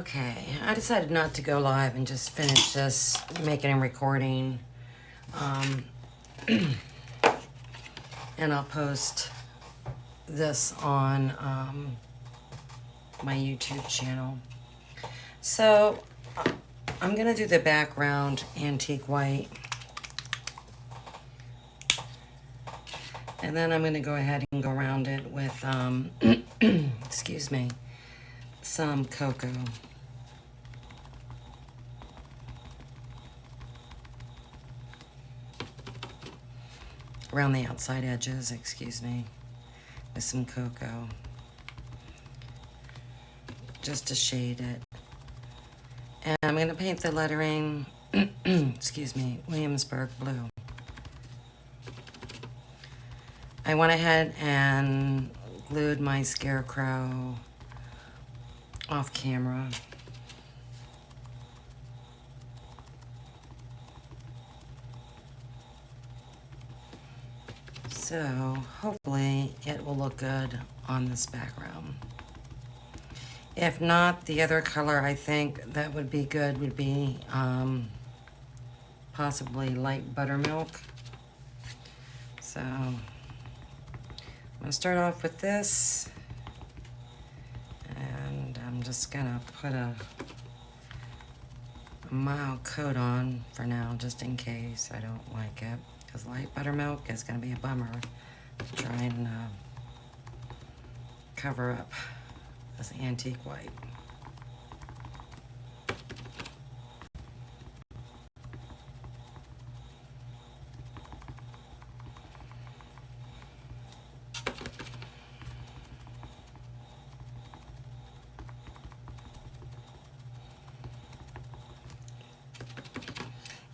Okay, I decided not to go live and just finish this making and recording. And I'll post this on my YouTube channel. So I'm gonna do the background antique white. And then I'm gonna go ahead and go around it with, excuse me, some cocoa. Around the outside edges, excuse me, with some cocoa. Just to shade it. And I'm gonna paint the lettering, excuse me, Williamsburg blue. I went ahead and glued my scarecrow off camera. So hopefully it will look good on this background. If not, the other color I think that would be good would be possibly light buttermilk. So I'm gonna start off with this, and I'm just gonna put a mild coat on for now, just in case I don't like it, because light buttermilk is gonna be a bummer to try and cover up this antique white.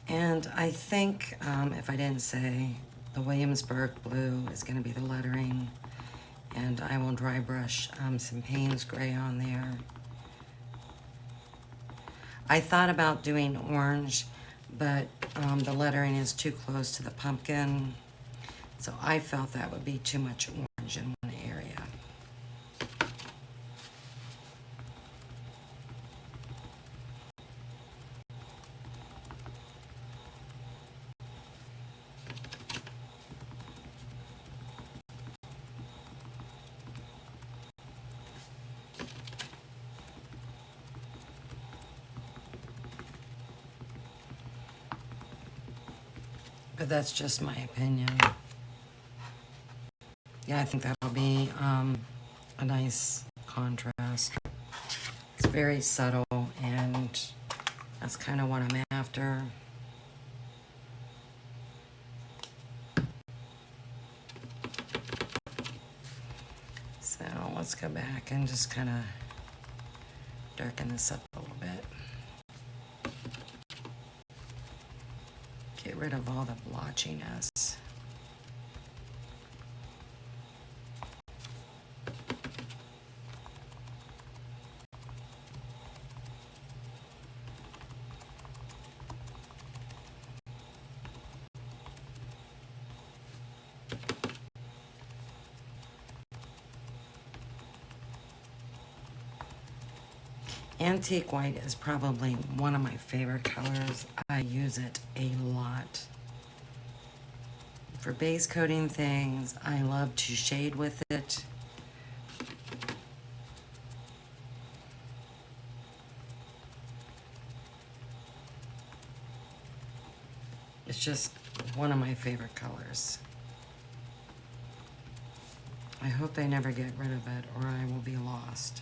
And I think, if I didn't say, the Williamsburg blue is going to be the lettering. And I will dry brush some Payne's gray on there. I thought about doing orange, but the lettering is too close to the pumpkin. So I felt that would be too much orange in one area. But that's just my opinion. Yeah, I think that'll be a nice contrast. It's very subtle, and that's kind of what I'm after. So let's go back and just kind of darken this up a little bit. Get rid of all the blotchiness. Antique white is probably one of my favorite colors. I use it a lot. For base coating things, I love to shade with it. It's just one of my favorite colors. I hope they never get rid of it, or I will be lost.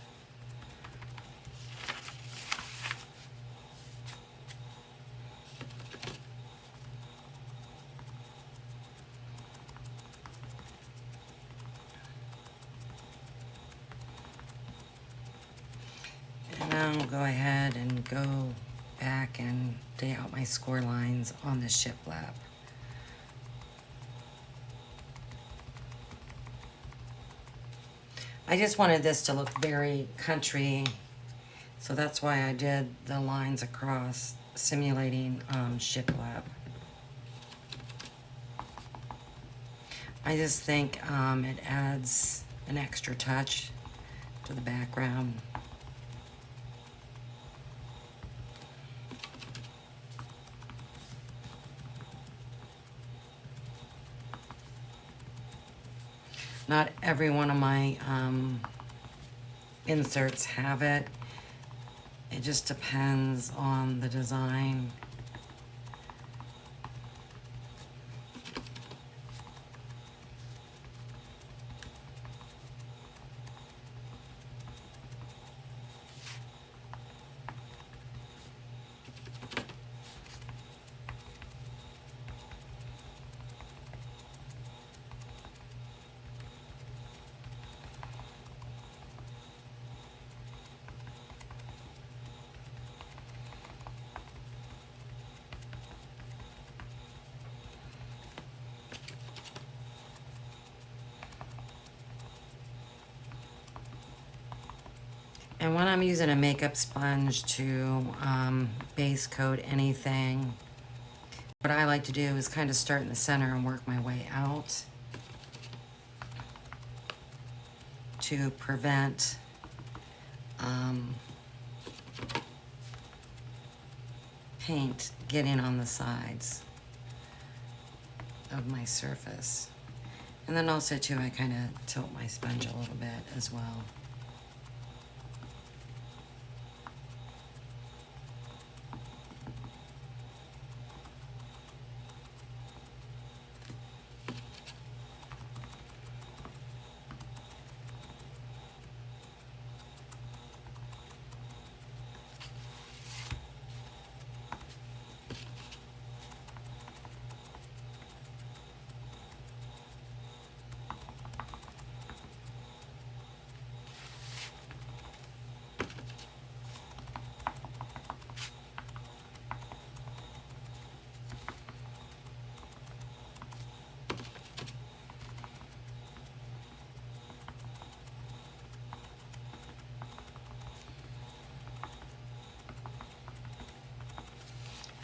I'll go ahead and go back and day out my score lines on the shiplap. I just wanted this to look very country, so that's why I did the lines across, simulating shiplap. I just think it adds an extra touch to the background. Not every one of my inserts have it. It just depends on the design. And when I'm using a makeup sponge to base coat anything, what I like to do is kind of start in the center and work my way out to prevent paint getting on the sides of my surface. And then also too, I kind of tilt my sponge a little bit as well.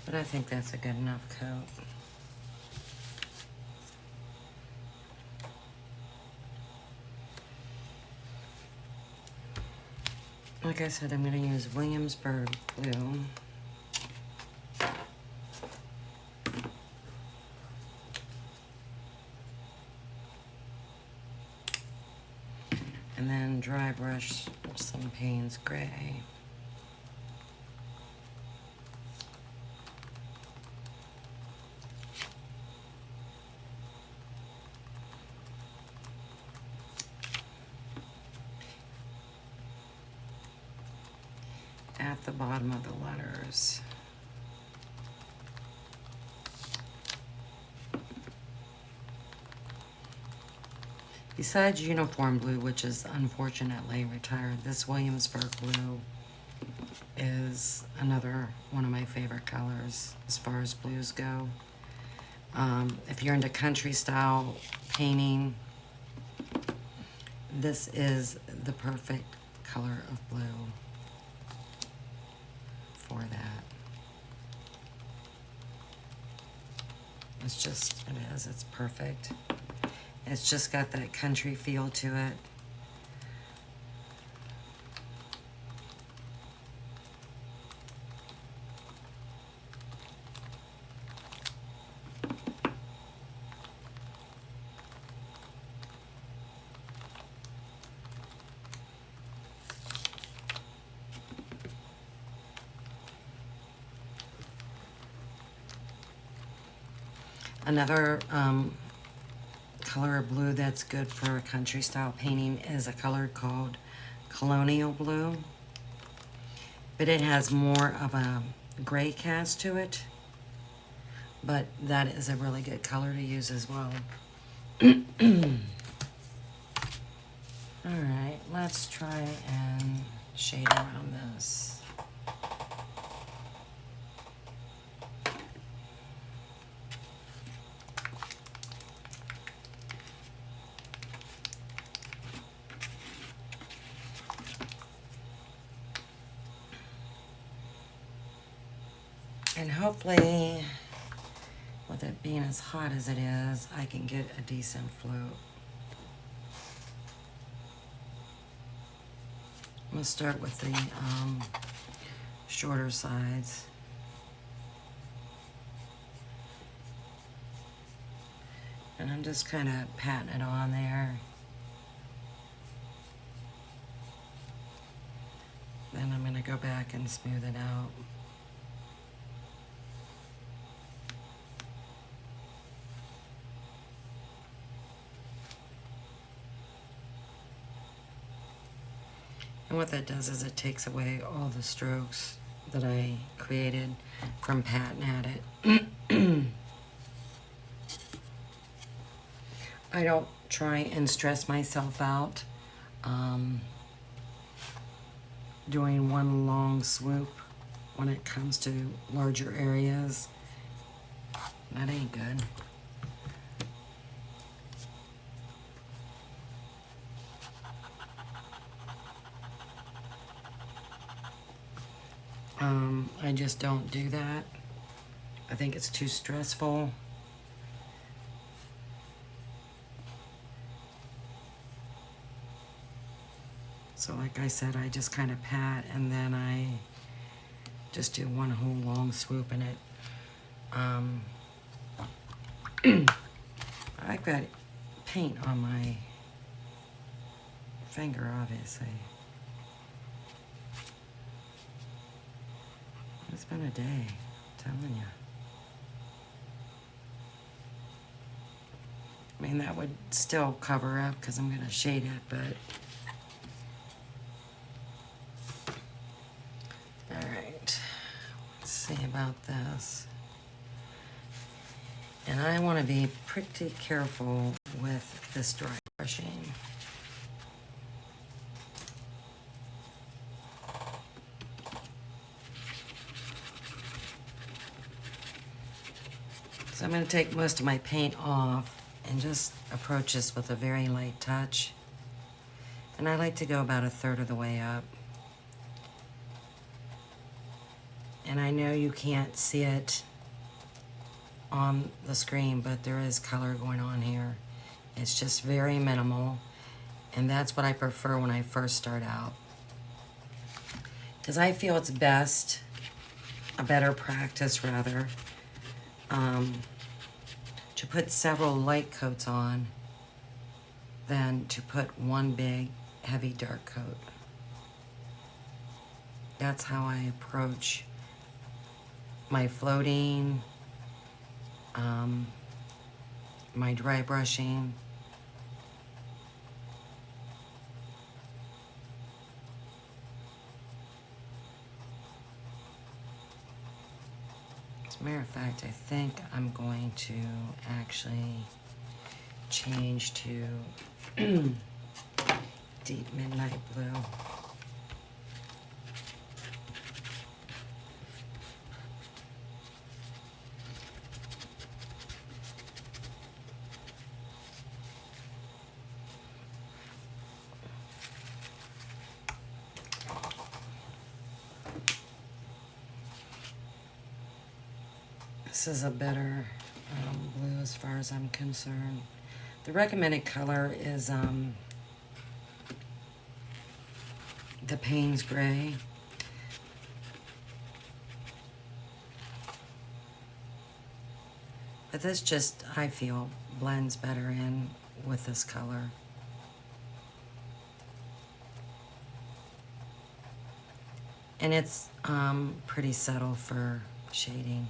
But I think that's a good enough coat. Like I said, I'm going to use Williamsburg Blue. And then dry brush some Payne's Gray. At the bottom of the letters. Besides uniform blue, which is unfortunately retired, this Williamsburg blue is another one of my favorite colors as far as blues go. If you're into country style painting, this is the perfect color of blue for that. It's perfect. It's just got that country feel to it. Another color of blue that's good for country style painting is a color called Colonial Blue, but it has more of a gray cast to it, but that is a really good color to use as well. Alright, let's try and shade around this. And hopefully, with it being as hot as it is, I can get a decent float. I'm going to start with the shorter sides. And I'm just kind of patting it on there. And I'm going to go back and smooth it out. And what that does is it takes away all the strokes that I created from patting at it. I don't try and stress myself out doing one long swoop when it comes to larger areas. That ain't good. I just don't do that. I think it's too stressful. So like I said, I just kind of pat and then I just do one whole long swoop in it. I've got paint on my finger, obviously. It's been a day, I'm telling you. I mean, that would still cover up because I'm going to shade it, but... Alright, let's see about this. And I want to be pretty careful with this dry brushing. So I'm going to take most of my paint off and just approach this with a very light touch. And I like to go about 1/3 of the way up. And I know you can't see it on the screen, but there is color going on here. It's just very minimal. And that's what I prefer when I first start out. Because I feel it's best, a better practice rather, to put several light coats on than to put one big heavy dark coat. That's how I approach my floating, my dry brushing. As a matter of fact, I think I'm going to actually change to deep midnight blue. This is a better blue as far as I'm concerned. The recommended color is the Payne's Gray. But this just, I feel, blends better in with this color. And it's pretty subtle for shading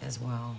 as well.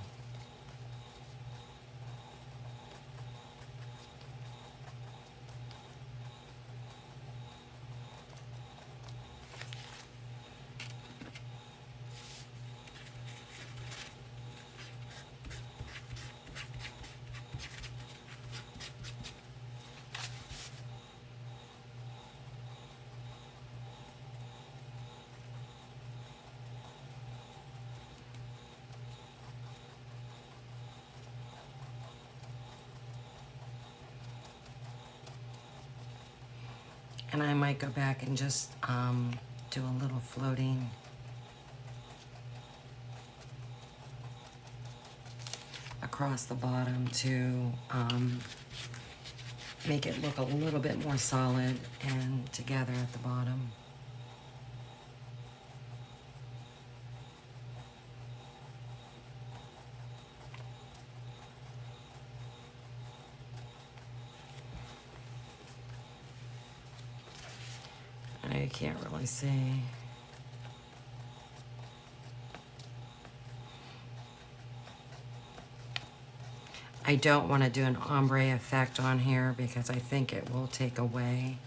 And I might go back and just do a little floating across the bottom to make it look a little bit more solid and together at the bottom. I can't really see. I don't want to do an ombre effect on here because I think it will take away.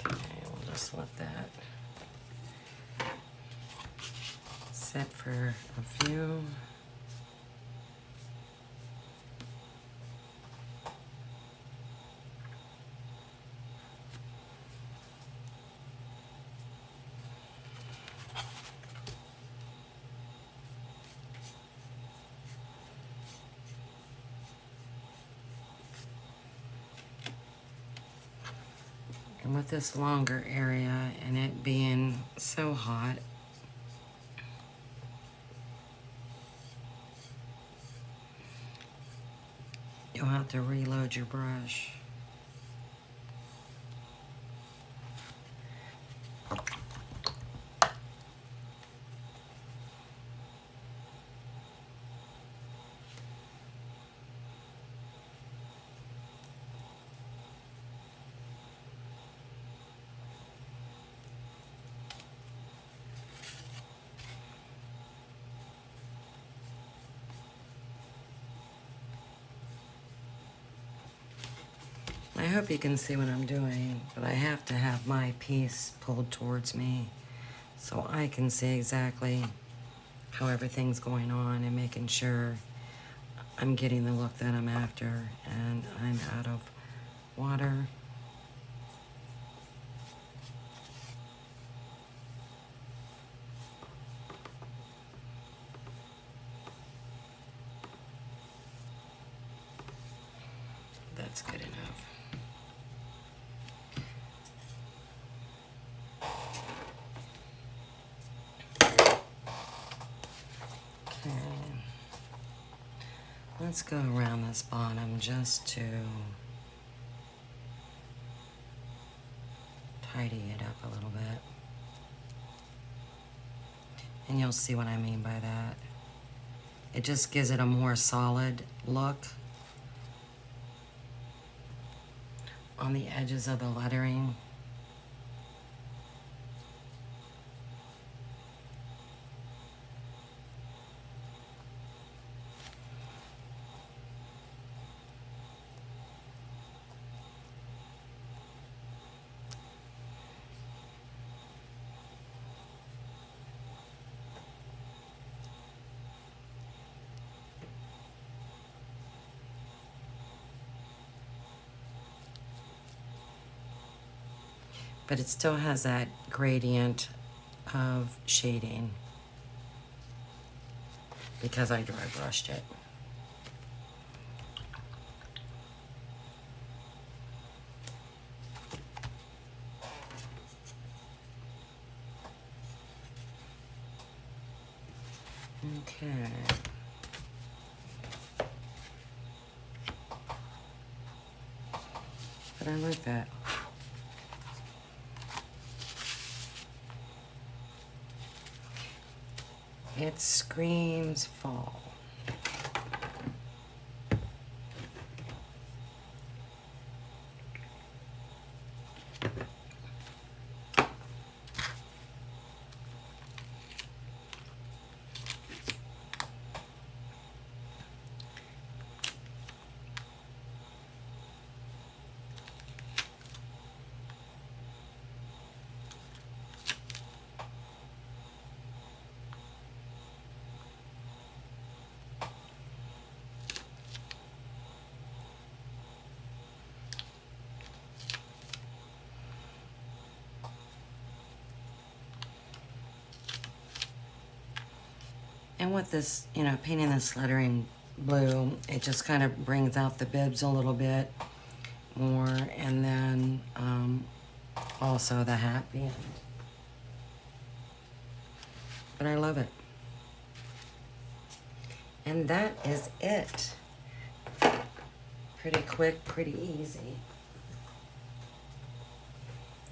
Okay, we'll just let that sit for a few. And with this longer area and it being so hot, you'll have to reload your brush. I hope you can see what I'm doing, but I have to have my piece pulled towards me so I can see exactly how everything's going on and making sure I'm getting the look that I'm after and I'm out of water. That's good enough. Let's go around this bottom just to tidy it up a little bit. And you'll see what I mean by that. It just gives it a more solid look on the edges of the lettering. But it still has that gradient of shading because I dry brushed it. Okay. But I like that. It screams fall. And with this, you know, painting this lettering blue, it just kind of brings out the bibs a little bit more, and then also the hat band. But I love it. And that is it. Pretty quick, pretty easy.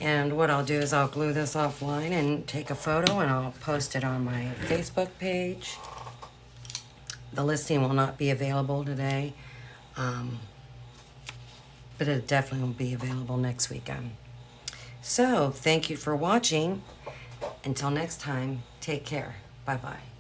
And what I'll do is I'll glue this offline and take a photo and I'll post it on my Facebook page. The listing will not be available today, but it definitely will be available next weekend. So thank you for watching. Until next time, take care. Bye-bye.